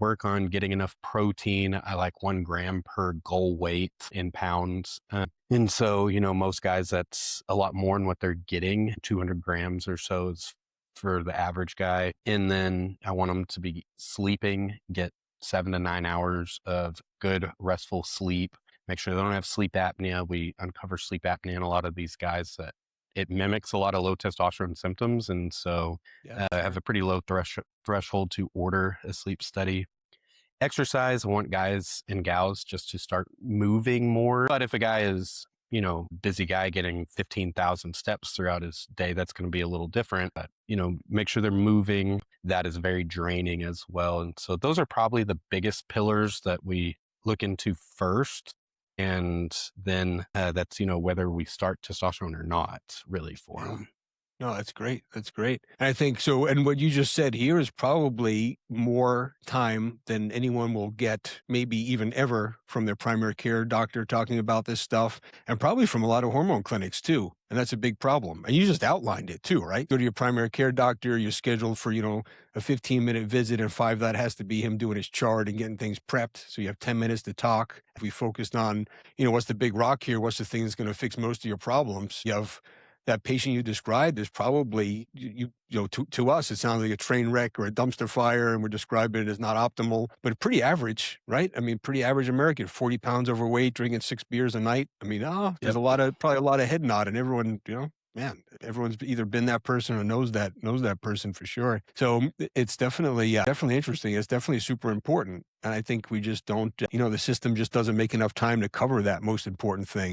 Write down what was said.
work on getting enough protein. I like 1 gram per goal weight in pounds. And so, most guys, that's a lot more than what they're getting. 200 grams or so is for the average guy. And then I want them to be sleeping, get 7 to 9 hours of good restful sleep. Make sure they don't have sleep apnea. We uncover sleep apnea in a lot of these guys that it mimics a lot of low testosterone symptoms. And so Yeah, I have sure. a pretty low threshold to order a sleep study. Exercise, I want guys and gals just to start moving more. But if a guy is, busy guy getting 15,000 steps throughout his day, that's going to be a little different. But, make sure they're moving. That is very draining as well. And so those are probably the biggest pillars that we look into first. And then that's, whether we start testosterone or not, really, for Yeah. them. No, that's great. That's great. And I think so. And what you just said here is probably more time than anyone will get, maybe even ever, from their primary care doctor talking about this stuff, and probably from a lot of hormone clinics too. And that's a big problem. And you just outlined it too, right? Go to your primary care doctor, you're scheduled for, a 15-minute visit, and five that has to be him doing his chart and getting things prepped. So you have 10 minutes to talk. If we focused on, what's the big rock here? What's the thing that's going to fix most of your problems? You have that patient you described is probably to us it sounds like a train wreck or a dumpster fire, and we're describing it as not optimal, but pretty average, right? I mean, pretty average American, 40 pounds overweight, drinking 6 beers a night. I mean, there's Yep. probably a lot of head nod, and everyone, man, everyone's either been that person or knows that person for sure. So it's definitely, yeah, definitely interesting. It's definitely super important. And I think we just don't, the system just doesn't make enough time to cover that most important thing.